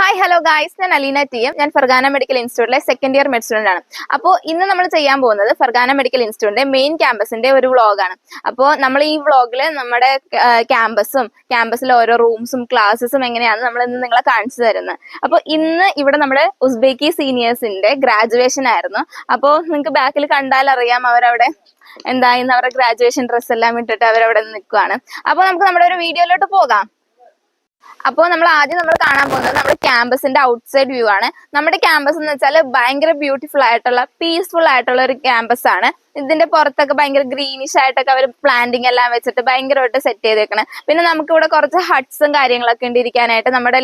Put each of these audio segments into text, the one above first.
Hi hello guys, ഞാൻ Aleena T M. ഞാൻ Pargana medical ഇൻസ്റ്റിറ്റ്യൂട്ടിലെ സെക്കൻഡ് ഇയർ മെഡ് സ്റ്റുഡന്റ് ആണ്. അപ്പോൾ ഇന്ന് നമ്മൾ ചെയ്യാൻ പോകുന്നത് ഫർഗാന മെഡിക്കൽ ഇൻസ്റ്റിറ്റ്യൂട്ടിന്റെ മെയിൻ ക്യാമ്പസിന്റെ ഒരു വ്ളോഗാണ്. അപ്പോൾ നമ്മൾ ഈ വ്ളോഗിൽ നമ്മുടെ ക്യാമ്പസിലെ ഓരോ റൂംസും ക്ലാസ്സസും എങ്ങനെയാണ് നമ്മൾ ഇന്ന് നിങ്ങളെ കാണിച്ചു തരുന്നത്. അപ്പോൾ ഇന്ന് ഇവിടെ നമ്മുടെ ഉസ്ബെക്കി സീനിയേഴ്സിന്റെ ഗ്രാജുവേഷൻ ആയിരുന്നു. അപ്പോൾ നിങ്ങൾക്ക് ബാക്കിൽ കണ്ടാൽ അറിയാം അവരവിടെ ഇന്ന് അവരുടെ ഗ്രാജുവേഷൻ ഡ്രസ്സ് എല്ലാം ഇട്ടിട്ട് അവരവിടെ നിൽക്കുവാണ്. അപ്പോൾ നമുക്ക് നമ്മുടെ ഒരു വീഡിയോയിലോട്ട് പോകാം. അപ്പോൾ ആദ്യം കാണാൻ പോകുന്നത് നമ്മുടെ ക്യാമ്പസിന്റെ ഔട്ട്സൈഡ് വ്യൂ ആണ്. നമ്മുടെ ക്യാമ്പസ് എന്ന് വെച്ചാൽ ഭയങ്കര ബ്യൂട്ടിഫുൾ ആയിട്ടുള്ള പീസ്ഫുൾ ആയിട്ടുള്ള ഒരു ക്യാമ്പസ് ആണ്. ഇതിന്റെ പുറത്തൊക്കെ ഭയങ്കര ഗ്രീനിഷ് ആയിട്ടൊക്കെ അവർ പ്ലാന്റിങ് എല്ലാം വെച്ചിട്ട് ഭയങ്കരമായിട്ട് സെറ്റ് ചെയ്തേക്കണം. പിന്നെ നമുക്ക് ഇവിടെ കുറച്ച് ഹട്ട്സും കാര്യങ്ങളൊക്കെ ഉണ്ട് ഇരിക്കാനായിട്ട്, നമ്മുടെ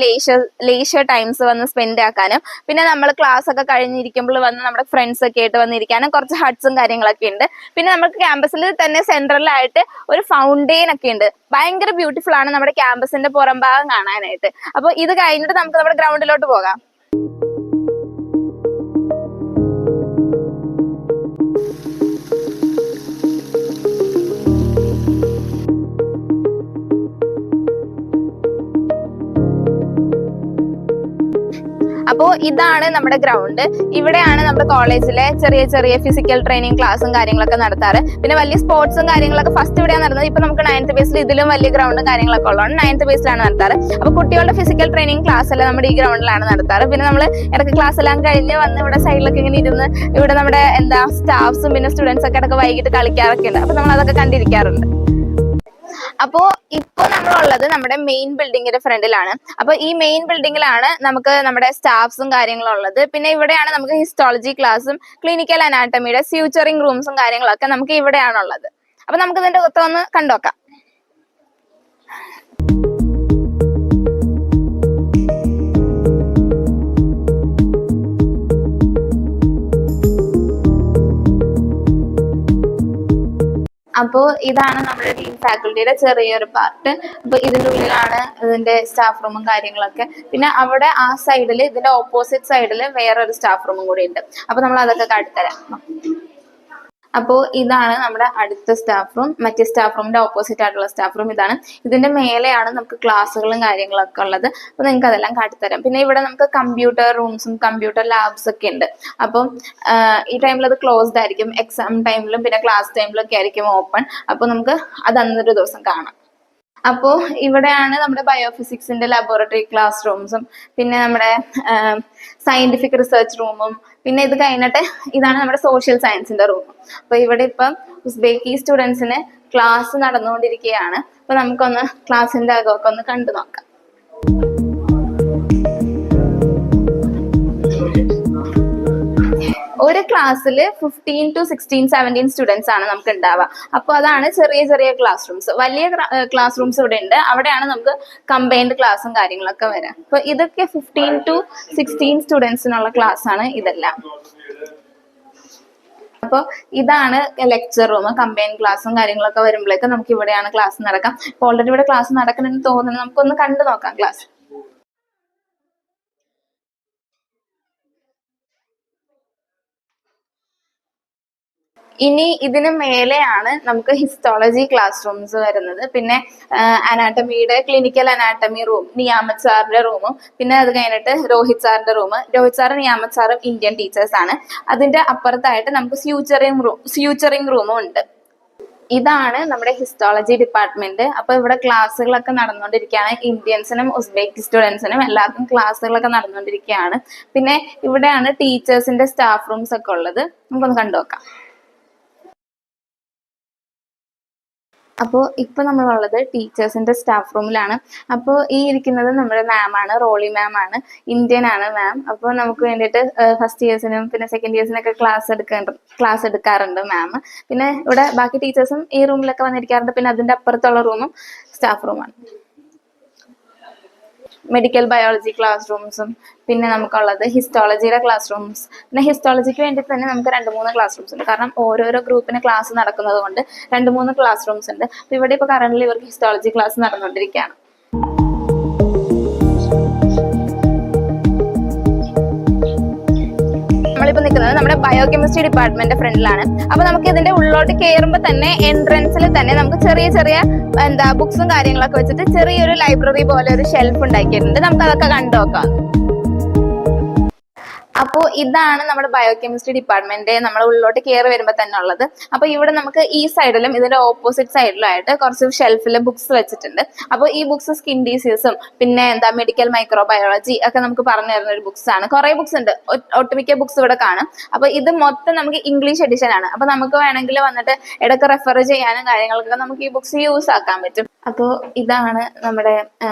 ലേഷ്യർ ടൈംസ് വന്ന് സ്പെൻഡ് ആക്കാനും, പിന്നെ നമ്മൾ ക്ലാസ് ഒക്കെ കഴിഞ്ഞിരിക്കുമ്പോൾ വന്ന് നമ്മുടെ ഫ്രണ്ട്സ് ഒക്കെ ആയിട്ട് വന്നിരിക്കാനും കുറച്ച് ഹട്ട്സും കാര്യങ്ങളൊക്കെ ഉണ്ട്. പിന്നെ നമുക്ക് ക്യാമ്പസിൽ തന്നെ സെൻട്രലായിട്ട് ഒരു ഫൗണ്ടെയിൻ ഒക്കെ ഉണ്ട്. ഭയങ്കര ബ്യൂട്ടിഫുൾ ആണ് നമ്മുടെ ക്യാമ്പസിന്റെ പുറം ഭാഗം കാണാനായിട്ട്. അപ്പോൾ ഇത് കഴിഞ്ഞിട്ട് നമുക്ക് നമ്മുടെ ഗ്രൗണ്ടിലോട്ട് പോകാം. അപ്പോൾ ഇതാണ് നമ്മുടെ ഗ്രൗണ്ട്. ഇവിടെയാണ് നമ്മുടെ കോളേജിലെ ചെറിയ ചെറിയ ഫിസിക്കൽ ട്രെയിനിങ് ക്ലാസ്സും കാര്യങ്ങളൊക്കെ നടത്താറ്. പിന്നെ വലിയ സ്പോർട്സും കാര്യങ്ങളൊക്കെ ഫസ്റ്റ് ഇവിടെയാണ് നടന്നത്. ഇപ്പൊ നമുക്ക് 9th ബേസിൽ ഇതിലും വലിയ ഗ്രൗണ്ടും കാര്യങ്ങളൊക്കെ ഉള്ളതാണ് 9th ബേസിലാണ് നടത്താറ്. അപ്പൊ കുട്ടികളുടെ ഫിസിക്കൽ ട്രെയിനിങ് ക്ലാസ് എല്ലാം നമ്മുടെ ഈ ഗ്രൗണ്ടിലാണ് നടത്താറ്. പിന്നെ നമ്മൾ ഇടയ്ക്ക് ക്ലാസ് എല്ലാം കഴിഞ്ഞ് വന്ന് ഇവിടെ സൈഡിലൊക്കെ ഇങ്ങനെ ഇരുന്ന് ഇവിടെ നമ്മുടെ സ്റ്റാഫ്സും പിന്നെ സ്റ്റുഡൻസ് ഒക്കെ ഇടയ്ക്ക് വൈകിട്ട് കളിക്കാറൊക്കെ ഉണ്ട്. അപ്പൊ നമ്മൾ അതൊക്കെ കണ്ടിരിക്കാറുണ്ട്. അപ്പോ ഇപ്പൊ നമ്മളുള്ളത് നമ്മുടെ മെയിൻ ബിൽഡിങ്ങിന്റെ ഫ്രണ്ടിലാണ്. അപ്പൊ ഈ മെയിൻ ബിൽഡിങ്ങിലാണ് നമുക്ക് നമ്മുടെ സ്റ്റാഫ്സും കാര്യങ്ങളും ഉള്ളത്. പിന്നെ ഇവിടെയാണ് നമുക്ക് ഹിസ്റ്റോളജി ക്ലാസ്സും ക്ലിനിക്കൽ അനാട്ടമിയുടെ ഫ്യൂച്ചറിംഗ് റൂംസും കാര്യങ്ങളൊക്കെ നമുക്ക് ഇവിടെയാണുള്ളത്. അപ്പൊ നമുക്ക് ഇതിന്റെ ഒന്ന് കണ്ടോക്കാം. അപ്പോൾ ഇതാണ് നമ്മുടെ ഡീൻ ഫാക്കൽറ്റിയുടെ ചെറിയൊരു പാർട്ട്. അപ്പൊ ഇതിന്റെ ഉള്ളിലാണ് ഇതിന്റെ സ്റ്റാഫ് റൂമും കാര്യങ്ങളൊക്കെ. പിന്നെ അവിടെ ആ സൈഡിൽ ഇതിന്റെ ഓപ്പോസിറ്റ് സൈഡിൽ വേറൊരു സ്റ്റാഫ് റൂമും കൂടി ഉണ്ട്. അപ്പൊ നമ്മൾ അതൊക്കെ കാട്ടിത്തരാം. അപ്പോൾ ഇതാണ് നമ്മുടെ അടുത്ത സ്റ്റാഫ് റൂം. മറ്റേ സ്റ്റാഫ് റൂമിന്റെ ഓപ്പോസിറ്റ് ആയിട്ടുള്ള സ്റ്റാഫ് റൂം ഇതാണ്. ഇതിന്റെ മേലെയാണ് നമുക്ക് ക്ലാസ്സുകളും കാര്യങ്ങളൊക്കെ ഉള്ളത്. അപ്പൊ നിങ്ങൾക്ക് അതെല്ലാം കാട്ടിത്തരാം. പിന്നെ ഇവിടെ നമുക്ക് കമ്പ്യൂട്ടർ റൂംസും കമ്പ്യൂട്ടർ ലാബ്സ് ഒക്കെ ഉണ്ട്. അപ്പം ഈ ടൈമിൽ അത് ക്ലോസ്ഡ് ആയിരിക്കും. എക്സാം ടൈമിലും പിന്നെ ക്ലാസ് ടൈമിലും ഒക്കെ ആയിരിക്കും ഓപ്പൺ. അപ്പോൾ നമുക്ക് അത് അന്നൊരു ദിവസം കാണാം. അപ്പോൾ ഇവിടെയാണ് നമ്മുടെ ബയോഫിസിക്സിന്റെ ലബോറട്ടറി ക്ലാസ് റൂംസും പിന്നെ നമ്മുടെ സയന്റിഫിക് റിസർച്ച് റൂമും പിന്നെ ഇത് കഴിഞ്ഞിട്ട് ഇതാണ് നമ്മുടെ സോഷ്യൽ സയൻസിന്റെ റൂമും. അപ്പൊ ഇവിടെ ഇപ്പം ഉസ്ബെക്കി സ്റ്റുഡൻസിന് ക്ലാസ് നടന്നുകൊണ്ടിരിക്കുകയാണ്. അപ്പൊ നമുക്കൊന്ന് ക്ലാസ്സിന്റെ അകമൊക്കെ ഒന്ന് കണ്ടു നോക്കാം. ഒരു ക്ലാസ്സിൽ 15 to 16, 17 സ്റ്റുഡൻസ് ആണ് നമുക്ക് ഉണ്ടാവുക. അപ്പോൾ അതാണ് ചെറിയ ചെറിയ ക്ലാസ് റൂംസ്. വലിയ ക്ലാസ് റൂംസ് ഇവിടെ ഉണ്ട്. അവിടെയാണ് നമുക്ക് കമ്പൈൻഡ് ക്ലാസ്സും കാര്യങ്ങളൊക്കെ വരാം. അപ്പൊ ഇതൊക്കെ 15 to 16 സ്റ്റുഡൻസിനുള്ള ക്ലാസ് ആണ് ഇതെല്ലാം. അപ്പോൾ ഇതാണ് ലെക്ചർ റൂം. കമ്പൈൻ ക്ലാസ്സും കാര്യങ്ങളൊക്കെ വരുമ്പോഴേക്കും നമുക്ക് ഇവിടെയാണ് ക്ലാസ് നടക്കാം. ഇപ്പോൾ ഓൾറെഡി ഇവിടെ ക്ലാസ് നടക്കണമെന്ന് തോന്നുന്നു. നമുക്കൊന്ന് കണ്ടു നോക്കാം ക്ലാസ്. ഇനി ഇതിന് മേലെയാണ് നമുക്ക് ഹിസ്റ്റോളജി ക്ലാസ് റൂംസ് വരുന്നത്. പിന്നെ അനാട്ടമിയുടെ ക്ലിനിക്കൽ അനാട്ടമി റൂം, നിയാമത് സാറിന്റെ റൂമും പിന്നെ അത് കഴിഞ്ഞിട്ട് രോഹിത് സാറിന്റെ റൂം. രോഹിത് സാറും നിയാമത് സാറും ഇന്ത്യൻ ടീച്ചേഴ്സ് ആണ്. അതിന്റെ അപ്പുറത്തായിട്ട് നമുക്ക് ഫ്യൂച്ചറിംഗ് റൂമും ഉണ്ട്. ഇതാണ് നമ്മുടെ ഹിസ്റ്റോളജി ഡിപ്പാർട്ട്മെന്റ്. അപ്പൊ ഇവിടെ ക്ലാസ്സുകളൊക്കെ നടന്നുകൊണ്ടിരിക്കുകയാണ്. ഇന്ത്യൻസിനും ഉസ്ബെക്ക് സ്റ്റുഡൻസിനും എല്ലാവർക്കും ക്ലാസ്സുകളൊക്കെ നടന്നുകൊണ്ടിരിക്കുകയാണ്. പിന്നെ ഇവിടെയാണ് ടീച്ചേഴ്സിന്റെ സ്റ്റാഫ് റൂംസ് ഒക്കെ ഉള്ളത്. നമുക്കൊന്ന് കണ്ടുനോക്കാം. അപ്പോൾ ഇപ്പൊ നമ്മളുള്ളത് ടീച്ചേഴ്സിന്റെ സ്റ്റാഫ് റൂമിലാണ്. അപ്പോൾ ഈ ഇരിക്കുന്നത് നമ്മുടെ മാമാണ്, റോളി മാം ആണ്. ഇന്ത്യൻ ആണ് മാം. അപ്പോൾ നമുക്ക് വേണ്ടിയിട്ട് ഫസ്റ്റ് ഇയേഴ്സിനും പിന്നെ സെക്കൻഡ് ഇയേഴ്സിനൊക്കെ ക്ലാസ് എടുക്കാറുണ്ട് മാം. പിന്നെ ഇവിടെ ബാക്കി ടീച്ചേഴ്സും ഈ റൂമിലൊക്കെ വന്നിരിക്കാറുണ്ട്. പിന്നെ അതിന്റെ അപ്പുറത്തുള്ള റൂമും സ്റ്റാഫ് റൂമാണ്. മെഡിക്കൽ ബയോളജി ക്ലാസ് റൂംസും പിന്നെ നമുക്കുള്ളത് ഹിസ്റ്റോളജിയുടെ ക്ലാസ് റൂംസ്. പിന്നെ ഹിസ്റ്റോളജിക്ക് വേണ്ടിയിട്ട് തന്നെ നമുക്ക് 2-3 ക്ലാസ് റൂംസ് ഉണ്ട്. കാരണം ഓരോരോ ഗ്രൂപ്പിന് ക്ലാസ് നടക്കുന്നത് കൊണ്ട് 2-3 ക്ലാസ് റൂംസ് ഉണ്ട്. അപ്പൊ ഇവിടെ ഇപ്പോൾ കറന്റ് ഇവർക്ക് ഹിസ്റ്റോളജി ക്ലാസ് നടന്നുകൊണ്ടിരിക്കുകയാണ്. നമ്മളിപ്പോ നിൽക്കുന്നത് നമ്മുടെ ബയോകെമിസ്ട്രി ഡിപ്പാർട്ട്മെന്റ് ഫ്രണ്ടിലാണ്. അപ്പൊ നമുക്ക് ഇതിന്റെ ഉള്ളോട്ട് കയറുമ്പോൾ തന്നെ എൻട്രൻസിൽ തന്നെ നമുക്ക് ചെറിയ ചെറിയ ബുക്സും കാര്യങ്ങളൊക്കെ വെച്ചിട്ട് ചെറിയൊരു ലൈബ്രറി പോലെ ഒരു ഷെൽഫ് ഉണ്ടാക്കിയിട്ടുണ്ട്. നമുക്ക് അതൊക്കെ കണ്ടു നോക്കാം. അപ്പോൾ ഇതാണ് നമ്മുടെ ബയോകെമിസ്ട്രി ഡിപ്പാർട്ട്മെന്റ് നമ്മൾ ഉള്ളിലോട്ട് കയറി വരുമ്പോൾ തന്നെ ഉള്ളത്. അപ്പോൾ ഇവിടെ നമുക്ക് ഈ സൈഡിലും ഇതിന്റെ ഓപ്പോസിറ്റ് സൈഡിലും ആയിട്ട് കുറച്ച് ഷെൽഫിൽ ബുക്സ് വെച്ചിട്ടുണ്ട്. അപ്പോൾ ഈ ബുക്സ് സ്കിൻ ഡിസീസും പിന്നെ എന്താ മെഡിക്കൽ മൈക്രോബയോളജി ഒക്കെ നമുക്ക് പറഞ്ഞു തരുന്ന ഒരു ബുക്സ് ആണ്. കുറെ ബുക്സ് ഉണ്ട്, ഒട്ടുമിക്ക ബുക്സ് ഇവിടെ കാണും. അപ്പൊ ഇത് മൊത്തം നമുക്ക് ഇംഗ്ലീഷ് എഡിഷൻ ആണ്. അപ്പൊ നമുക്ക് വേണമെങ്കിൽ വന്നിട്ട് ഇടയ്ക്ക് റെഫർ ചെയ്യാനും കാര്യങ്ങൾക്കൊക്കെ നമുക്ക് ഈ ബുക്സ് യൂസ് ആക്കാൻ പറ്റും. അപ്പോൾ ഇതാണ് നമ്മുടെ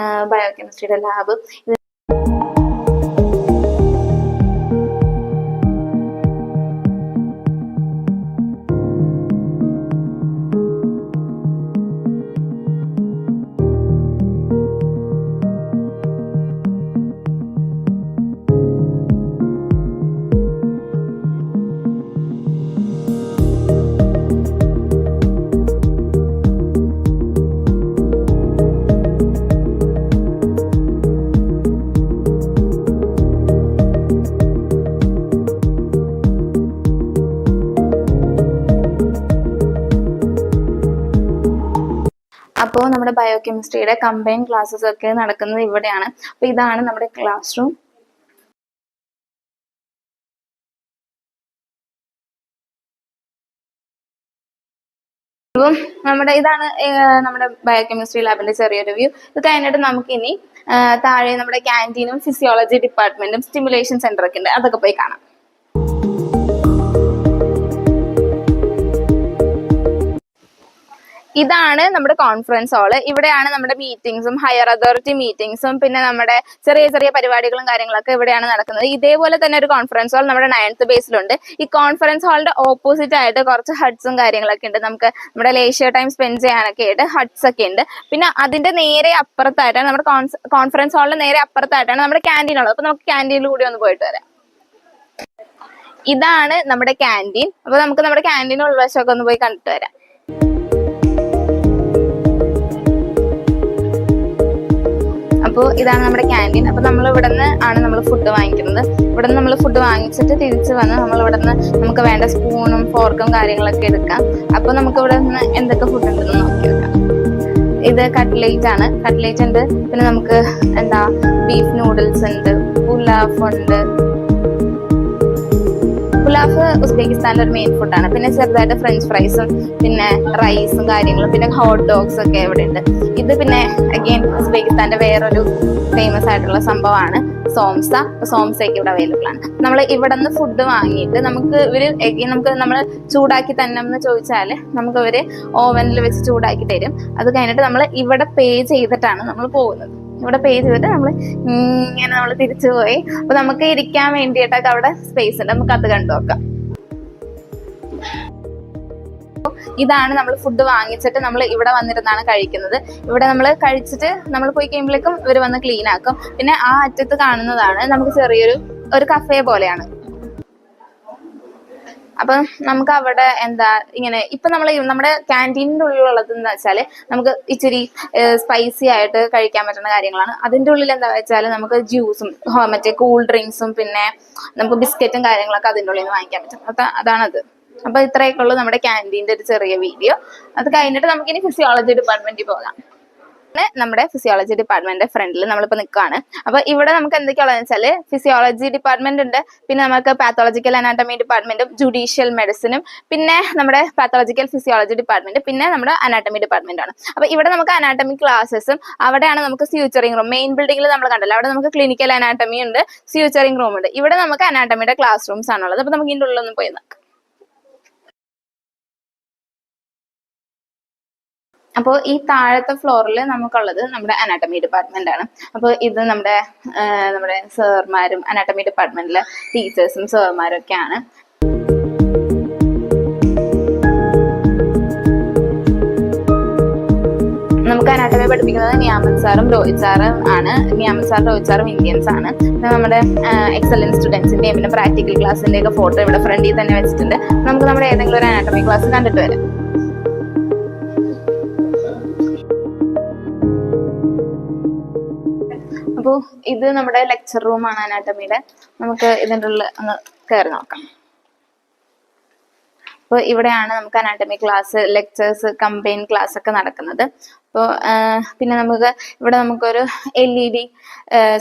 ബയോകെമിസ്ട്രിയുടെ ലാബ്. അപ്പോൾ നമ്മുടെ ബയോകെമിസ്ട്രിയുടെ കമ്പൈൻ ക്ലാസ്സസ് ഒക്കെ നടക്കുന്നത് ഇവിടെയാണ്. അപ്പൊ ഇതാണ് നമ്മുടെ ക്ലാസ് റൂം. അപ്പം ഇതാണ് നമ്മുടെ ബയോകെമിസ്ട്രി ലാബിന്റെ ചെറിയൊരു വ്യൂ. ഇത് കഴിഞ്ഞിട്ട് നമുക്ക് ഇനി താഴെ നമ്മുടെ ക്യാൻറ്റീനും ഫിസിയോളജി ഡിപ്പാർട്ട്മെന്റും സ്റ്റിമുലേഷൻ സെന്റർ ഒക്കെ ഉണ്ട്, അതൊക്കെ പോയി കാണാം. ഇതാണ് നമ്മുടെ കോൺഫറൻസ് ഹാള്. ഇവിടെയാണ് നമ്മുടെ മീറ്റിംഗ്സും ഹയർ അതോറിറ്റി മീറ്റിംഗ്സും പിന്നെ നമ്മുടെ ചെറിയ ചെറിയ പരിപാടികളും കാര്യങ്ങളൊക്കെ ഇവിടെയാണ് നടക്കുന്നത്. ഇതേപോലെ തന്നെ ഒരു കോൺഫറൻസ് ഹാൾ നമ്മുടെ 9th ബേസിലുണ്ട്. ഈ കോൺഫറൻസ് ഹാളിന്റെ ഓപ്പോസിറ്റ് ആയിട്ട് കുറച്ച് ഹട്ട്സും കാര്യങ്ങളൊക്കെ ഉണ്ട്. നമുക്ക് നമ്മുടെ ലേഷ്യർ ടൈം സ്പെൻഡ് ചെയ്യാനൊക്കെ ആയിട്ട് ഹട്ട്സ് ഒക്കെ ഉണ്ട്. പിന്നെ അതിന്റെ നേരെ അപ്പുറത്തായിട്ടാണ് നമ്മുടെ കോൺഫറൻസ് ഹാളിന്റെ നേരെ അപ്പുറത്തായിട്ടാണ് നമ്മുടെ ക്യാൻറ്റീൻ ഉള്ളത്. അപ്പൊ നമുക്ക് ക്യാൻറ്റീനിൽ കൂടി ഒന്ന് പോയിട്ട് വരാം. ഇതാണ് നമ്മുടെ ക്യാൻറ്റീൻ. അപ്പൊ നമുക്ക് നമ്മുടെ ക്യാൻറ്റീൻ ഉൾവശമൊക്കെ ഒന്ന് പോയി കണ്ടിട്ട് വരാം. അപ്പോൾ ഇതാണ് നമ്മുടെ ക്യാൻറ്റീൻ. അപ്പൊ നമ്മൾ ഇവിടെ നിന്ന് ആണ് നമ്മൾ ഫുഡ് വാങ്ങിക്കുന്നത്. ഇവിടെ നിന്ന് നമ്മൾ ഫുഡ് വാങ്ങിച്ചിട്ട് തിരിച്ച് വന്ന് നമ്മൾ ഇവിടെ നിന്ന് നമുക്ക് വേണ്ട സ്പൂണും ഫോർക്കും കാര്യങ്ങളൊക്കെ എടുക്കാം. അപ്പൊ നമുക്ക് ഇവിടെ നിന്ന് എന്തൊക്കെ ഫുഡ് ഉണ്ടെന്ന് നോക്കി വെക്കാം. ഇത് കട്ട്ലേറ്റ് ആണ്, കട്ട്ലേറ്റ് ഉണ്ട്. പിന്നെ നമുക്ക് എന്താ ബീഫ് നൂഡിൽസ് ഉണ്ട്, പുലാഫ് ഉണ്ട്. പുലാഫ് ഉസ്ബെക്കിസ്ഥാനിലെ ഒരു മെയിൻ ഫുഡാണ്. പിന്നെ ചെറുതായിട്ട് ഫ്രഞ്ച് ഫ്രൈസും പിന്നെ റൈസും കാര്യങ്ങളും പിന്നെ ഹോട്ട് ഡോഗ്സ് ഒക്കെ ഇവിടെ ഉണ്ട്. ഇത് പിന്നെ അഗെയിൻ ഉസ്ബെക്കിസ്ഥാന്റെ വേറൊരു ഫേമസ് ആയിട്ടുള്ള സംഭവമാണ് സോംസ. സോംസയൊക്കെ ഇവിടെ അവൈലബിൾ ആണ്. നമ്മൾ ഇവിടെ നിന്ന് ഫുഡ് വാങ്ങിയിട്ട് നമുക്ക് നമ്മൾ ചൂടാക്കി തന്നെ എന്ന് ചോദിച്ചാൽ നമുക്ക് ഇവര് ഓവനിൽ വെച്ച് ചൂടാക്കി തരും. അത് കഴിഞ്ഞിട്ട് നമ്മൾ ഇവിടെ പേ ചെയ്തിട്ടാണ് നമ്മൾ പോകുന്നത്. ഇവിടെ പേ ചെയ്തിട്ട് നമ്മൾ തിരിച്ചു പോയി. അപ്പൊ നമുക്ക് ഇരിക്കാൻ വേണ്ടിയിട്ടൊക്കെ അവിടെ സ്പേസ് ഉണ്ട്, നമുക്ക് അത് കണ്ടു നോക്കാം. ഇതാണ് നമ്മൾ ഫുഡ് വാങ്ങിച്ചിട്ട് നമ്മൾ ഇവിടെ വന്നിരുന്നാണ് കഴിക്കുന്നത്. ഇവിടെ നമ്മൾ കഴിച്ചിട്ട് നമ്മൾ പോയി കഴിയുമ്പോഴേക്കും ഇവർ വന്ന് ക്ലീൻ ആക്കും. പിന്നെ ആ അറ്റത്ത് കാണുന്നതാണ് നമുക്ക് ഒരു കഫേ പോലെയാണ്. അപ്പൊ നമുക്ക് അവിടെ ഇങ്ങനെ ഇപ്പൊ നമ്മുടെ ക്യാൻറ്റീനിന്റെ ഉള്ളിലുള്ളത് എന്താ വെച്ചാല് നമുക്ക് ഇച്ചിരി സ്പൈസി ആയിട്ട് കഴിക്കാൻ പറ്റുന്ന കാര്യങ്ങളാണ്. അതിന്റെ ഉള്ളിൽ എന്താ വെച്ചാൽ നമുക്ക് ജ്യൂസും മറ്റേ കൂൾ ഡ്രിങ്ക്സും പിന്നെ നമുക്ക് ബിസ്ക്കറ്റും കാര്യങ്ങളൊക്കെ അതിന്റെ ഉള്ളിൽ നിന്ന് വാങ്ങിക്കാൻ പറ്റും. അപ്പൊ അതാണത്. അപ്പൊ ഇത്രയൊക്കെ ഉള്ളൂ നമ്മുടെ ക്യാൻറ്റീന്റെ ഒരു ചെറിയ വീഡിയോ. അത് കഴിഞ്ഞിട്ട് നമുക്കിനി ഫിസിയോളജി ഡിപ്പാർട്ട്മെന്റിൽ പോകാം. നമ്മുടെ ഫിസിയോളജി ഡിപ്പാർട്ട്മെന്റ് ഫ്രണ്ടിൽ നമ്മളിപ്പോ നിൽക്കുകയാണ്. അപ്പൊ ഇവിടെ നമുക്ക് എന്തൊക്കെയുള്ളതെന്ന് വെച്ചാല് ഫിസിയോളജി ഡിപ്പാർട്ട്മെന്റ് ഉണ്ട്, പിന്നെ നമുക്ക് പാത്തോളജിക്കൽ അനാട്ടമി ഡിപ്പാർട്ട്മെന്റും ജുഡീഷ്യൽ മെഡിസിനും പിന്നെ നമ്മുടെ പാത്തോളജിക്കൽ ഫിസിയോളജി ഡിപ്പാർട്ട്മെന്റ് പിന്നെ നമ്മുടെ അനാട്ടമി ഡിപ്പാർട്ട്മെന്റ് ആണ്. അപ്പൊ ഇവിടെ നമുക്ക് അനാട്ടമി സ്യൂച്ചറിംഗ് അവിടെയാണ് നമുക്ക് സ്യൂച്ചറിംഗ് റൂം. മെയിൻ ബിൽഡിംഗിൽ നമ്മൾ കണ്ടല്ലോ, അവിടെ നമുക്ക് ക്ലിനിക്കൽ അനാട്ടമി ഉണ്ട്, സ്യൂച്ചറിംഗ് റൂം ഉണ്ട്. ഇവിടെ നമുക്ക് അനാട്ടമിയുടെ ക്ലാസ് റൂംസ് ആണുള്ളത്. അപ്പൊ നമുക്ക് ഇതിന്റെ ഉള്ളിലൊന്നും പോയി നോക്കാം. അപ്പോൾ ഈ താഴത്തെ ഫ്ലോറിൽ നമുക്കുള്ളത് നമ്മുടെ അനാട്ടമി ഡിപ്പാർട്ട്മെന്റ് ആണ്. അപ്പോൾ ഇത് നമ്മുടെ സാർമാരും അനാട്ടമി ഡിപ്പാർട്ട്മെന്റിലെ ടീച്ചേഴ്സും സാർമാരും ഒക്കെയാണ്. നമുക്ക് അനാട്ടമി പഠിപ്പിക്കുന്നത് നിയാമത് സാറും രോഹിത് സാറും ആണ്. നിയാമത് സാറും രോഹിത് സാറും ഇന്ത്യൻസ് ആണ്. നമ്മുടെ എക്സലൻസ് സ്റ്റുഡൻസിന്റെയും പിന്നെ പ്രാക്ടിക്കൽ ക്ലാസ്സിന്റെ ഒക്കെ ഫോട്ടോ ഇവിടെ ഫ്രണ്ടിൽ തന്നെ വെച്ചിട്ടുണ്ട്. നമുക്ക് നമ്മുടെ ഏതെങ്കിലും ഒരു അനാട്ടമി ക്ലാസ് കണ്ടിട്ട് വരാം. അപ്പോൾ ഇത് നമ്മുടെ ലെക്ചർ റൂമാണ് അനാട്ടമിയുടെ. നമുക്ക് ഇതിൻ്റെ ഉള്ളിൽ ഒന്ന് കയറി നോക്കാം. അപ്പോൾ ഇവിടെയാണ് നമുക്ക് anatomy class, lectures, combine class ഒക്കെ നടക്കുന്നത്. ഇപ്പോൾ പിന്നെ നമുക്ക് ഇവിടെ നമുക്കൊരു LED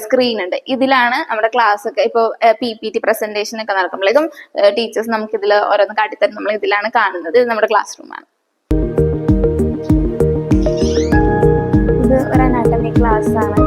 സ്ക്രീൻ ഉണ്ട്. ഇതിലാണ് നമ്മുടെ ക്ലാസ് ഒക്കെ ഇപ്പോൾ PPT പ്രസന്റേഷൻ ഒക്കെ നടക്കുമ്പോഴേക്കും ടീച്ചേഴ്സ് നമുക്ക് ഇതിൽ ഓരോന്ന് കാട്ടിത്തരും. നമ്മൾ ഇതിലാണ് കാണുന്നത്. ഇത് നമ്മുടെ ക്ലാസ് റൂമാണ്. ഇത് ഒരു അനാട്ടമി ക്ലാസ് ആണ്.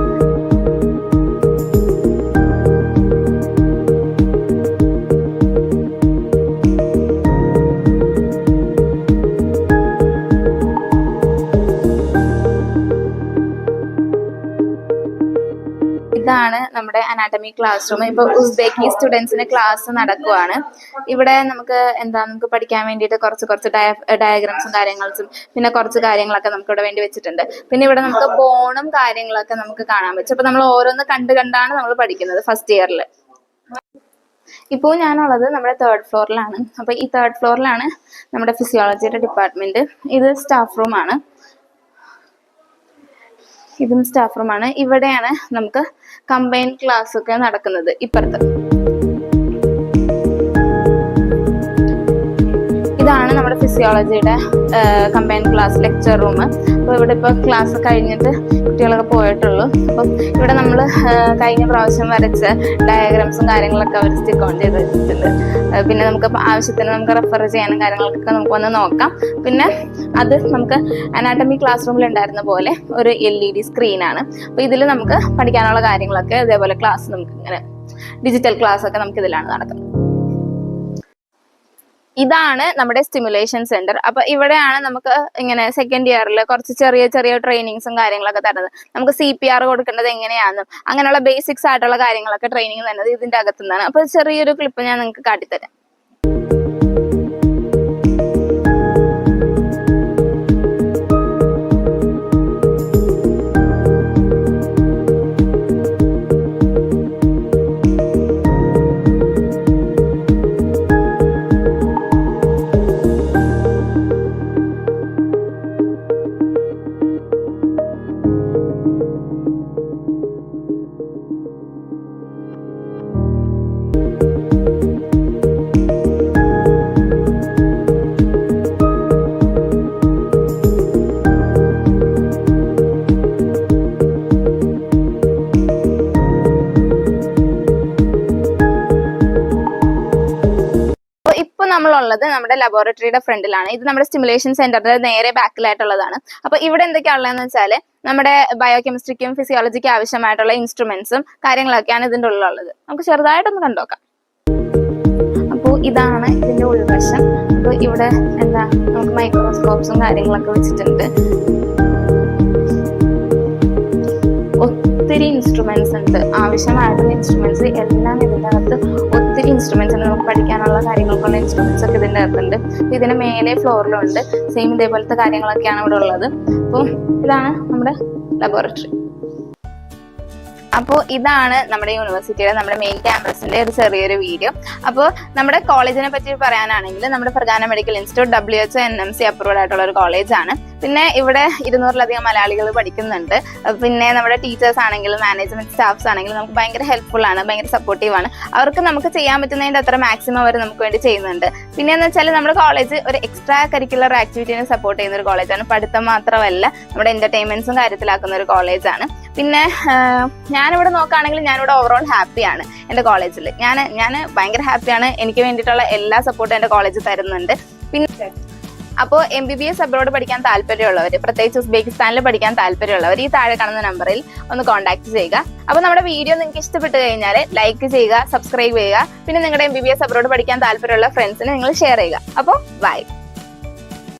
ഇതാണ് നമ്മുടെ അനാട്ടമി ക്ലാസ് റൂം. ഇപ്പൊ ഉസ്ബെക്കി സ്റ്റുഡൻസിന് ക്ലാസ് നടക്കുവാണ്. ഇവിടെ നമുക്ക് നമുക്ക് പഠിക്കാൻ വേണ്ടിയിട്ട് കുറച്ച് ഡയഗ്രാംസും കാര്യങ്ങളും പിന്നെ കുറച്ച് കാര്യങ്ങളൊക്കെ നമുക്ക് ഇവിടെ വേണ്ടി വെച്ചിട്ടുണ്ട്. പിന്നെ ഇവിടെ നമുക്ക് ബോണും കാര്യങ്ങളൊക്കെ നമുക്ക് കാണാൻ പറ്റും. അപ്പൊ നമ്മൾ ഓരോന്ന് കണ്ടാണ് നമ്മൾ പഠിക്കുന്നത് ഫസ്റ്റ് ഇയറിൽ. ഇപ്പോൾ ഞാനുള്ളത് നമ്മുടെ 3rd ഫ്ലോറിലാണ്. അപ്പൊ ഈ 3rd ഫ്ലോറിലാണ് നമ്മുടെ ഫിസിയോളജിയുടെ ഡിപ്പാർട്ട്മെന്റ്. ഇത് സ്റ്റാഫ് റൂമാണ്. ഇതും സ്റ്റാഫ് റൂമാണ്. ഇവിടെയാണ് നമുക്ക് കമ്പൈൻ ക്ലാസ് ഒക്കെ നടക്കുന്നത്. ഇപ്പുറത്ത് ഇതാണ് നമ്മുടെ ഫിസിയോളജിയുടെ കമ്പൈൻ ക്ലാസ് ലെക്ചർ റൂം. അപ്പോൾ ഇവിടെ ഇപ്പോൾ ക്ലാസ് കഴിഞ്ഞിട്ട് കുട്ടികളൊക്കെ പോയിട്ടുള്ളൂ. അപ്പം ഇവിടെ നമ്മൾ കഴിഞ്ഞ പ്രാവശ്യം വരച്ച ഡയഗ്രാംസും കാര്യങ്ങളൊക്കെ അവർ സ്റ്റിക്ക് ഓൺ ചെയ്ത് വെച്ചിട്ടുണ്ട്. പിന്നെ നമുക്ക് ആവശ്യത്തിന് നമുക്ക് റെഫർ ചെയ്യാനും കാര്യങ്ങൾക്കൊക്കെ നമുക്ക് വന്ന് നോക്കാം. പിന്നെ അത് നമുക്ക് അനാട്ടമി ക്ലാസ് റൂമിൽ ഉണ്ടായിരുന്ന പോലെ ഒരു LED സ്ക്രീനാണ്. അപ്പോൾ ഇതിൽ നമുക്ക് പഠിക്കാനുള്ള കാര്യങ്ങളൊക്കെ ഇതേപോലെ ക്ലാസ് നമുക്ക് ഇങ്ങനെ ഡിജിറ്റൽ ക്ലാസ് ഒക്കെ നമുക്ക് ഇതിലാണ് നടക്കുന്നത്. ഇതാണ് നമ്മുടെ സ്റ്റിമുലേഷൻ സെന്റർ. അപ്പൊ ഇവിടെയാണ് നമുക്ക് ഇങ്ങനെ സെക്കൻഡ് ഇയറിൽ കുറച്ച് ചെറിയ ട്രെയിനിങ്സും കാര്യങ്ങളൊക്കെ തരുന്നത്. നമുക്ക് CPR കൊടുക്കേണ്ടത് എങ്ങനെയാണെന്നും അങ്ങനെയുള്ള ബേസിക്സ് ആയിട്ടുള്ള കാര്യങ്ങളൊക്കെ ട്രെയിനിങ് തരുന്നത് ഇതിന്റെ അകത്തുനിന്നാണ്. അപ്പൊ ചെറിയൊരു ക്ലിപ്പ് ഞാൻ നിങ്ങൾക്ക് കാട്ടിത്തരാം. നമ്മളുള്ളത് നമ്മുടെ ലബോറട്ടറിയുടെ ഫ്രണ്ടിലാണ്. ഇത് നമ്മുടെ സ്റ്റിമുലേഷൻ സെന്ററിന്റെ നേരെ ബാക്കിലായിട്ടുള്ളതാണ്. അപ്പൊ ഇവിടെ എന്തൊക്കെയാണുള്ളതെന്ന് വെച്ചാൽ നമ്മുടെ ബയോകെമിസ്ട്രിക്കും ഫിസിയോളജിക്കും ആവശ്യമായിട്ടുള്ള ഇൻസ്ട്രുമെന്റ്സും കാര്യങ്ങളൊക്കെയാണ് ഇതിന്റെ ഉള്ളിലുള്ളത്. നമുക്ക് ചെറുതായിട്ടൊന്ന് കണ്ടുനോക്കാം. അപ്പോൾ ഇതാണ് ഇതിന്റെ ഉൾവശം. അപ്പോൾ ഇവിടെ നമുക്ക് മൈക്രോസ്കോപ്സും കാര്യങ്ങളൊക്കെ വെച്ചിട്ടുണ്ട്. ഒത്തിരി ഇൻസ്ട്രുമെന്റ്സ് ഉണ്ട്. ആവശ്യമായിട്ടുള്ള ഇൻസ്ട്രുമെന്റ്സ് എല്ലാം ഇതിൻ്റെ അകത്ത് ഒത്തിരി ഇൻസ്ട്രുമെന്റ്സ് ഉണ്ട്. നമുക്ക് പഠിക്കാനുള്ള കാര്യങ്ങൾക്കുള്ള ഇൻസ്ട്രുമെന്റ്സ് ഒക്കെ ഇതിൻ്റെ അകത്തുണ്ട്. ഇതിന് മേലെ ഫ്ലോറിലുണ്ട്. സെയിം ഇതേപോലത്തെ കാര്യങ്ങളൊക്കെയാണ് ഇവിടെ ഉള്ളത്. അപ്പോൾ ഇതാണ് നമ്മുടെ ലബോറട്ടറി. അപ്പോൾ ഇതാണ് നമ്മുടെ യൂണിവേഴ്സിറ്റിയുടെ നമ്മുടെ മെയിൻ ക്യാമ്പസിന്റെ ഒരു ചെറിയൊരു വീഡിയോ. അപ്പോൾ നമ്മുടെ കോളേജിനെ പറ്റി പറയാനാണെങ്കിൽ നമ്മുടെ Pargana medical institute WHO NMC approved ആയിട്ടുള്ള ഒരു കോളേജാണ്. പിന്നെ ഇവിടെ 200-ലധികം മലയാളികൾ പഠിക്കുന്നുണ്ട്. പിന്നെ നമ്മുടെ ടീച്ചേഴ്സ് ആണെങ്കിലും മാനേജ്മെന്റ് സ്റ്റാഫ്സ് ആണെങ്കിലും നമുക്ക് ഭയങ്കര ഹെൽപ്ഫുൾ ആണ്, ഭയങ്കര സപ്പോർട്ടീവ് ആണ്. അവർക്ക് നമുക്ക് ചെയ്യാൻ പറ്റുന്നതിന്റെ അത്ര മാക്സിമം അവർ നമുക്ക് വേണ്ടി ചെയ്യുന്നുണ്ട്. പിന്നെ എന്ന് വെച്ചാൽ നമ്മുടെ കോളേജ് ഒരു എക്സ്ട്രാ കരിക്കുലർ ആക്ടിവിറ്റിനെ സപ്പോർട്ട് ചെയ്യുന്ന ഒരു കോളേജാണ്. പഠിത്തം മാത്രമല്ല നമ്മുടെ എന്റർടൈൻമെന്റ്സും കാര്യത്തിലാക്കുന്ന ഒരു കോളേജാണ്. പിന്നെ ഞാനിവിടെ നോക്കുകയാണെങ്കിൽ ഞാനിവിടെ ഓവറോൾ ഹാപ്പിയാണ് എൻ്റെ കോളേജിൽ. ഞാൻ ഭയങ്കര ഹാപ്പിയാണ്. എനിക്ക് വേണ്ടിയിട്ടുള്ള എല്ലാ സപ്പോർട്ടും എൻ്റെ കോളേജ് തരുന്നുണ്ട്. പിന്നെ അപ്പോൾ MBBS അബ്രോഡ് പഠിക്കാൻ താല്പര്യമുള്ളവർ, പ്രത്യേകിച്ച് ഉസ്ബെക്കിസ്ഥാനിൽ പഠിക്കാൻ താല്പര്യമുള്ളവർ ഈ താഴെ കാണുന്ന നമ്പറിൽ ഒന്ന് കോൺടാക്ട് ചെയ്യുക. അപ്പോൾ നമ്മുടെ വീഡിയോ നിങ്ങൾക്ക് ഇഷ്ടപ്പെട്ട് കഴിഞ്ഞാൽ ലൈക്ക് ചെയ്യുക, സബ്സ്ക്രൈബ് ചെയ്യുക. പിന്നെ നിങ്ങളുടെ MBBS അബ്രോഡ് പഠിക്കാൻ താല്പര്യമുള്ള ഫ്രണ്ട്സിന് നിങ്ങൾ ഷെയർ ചെയ്യുക. അപ്പോൾ ബൈ.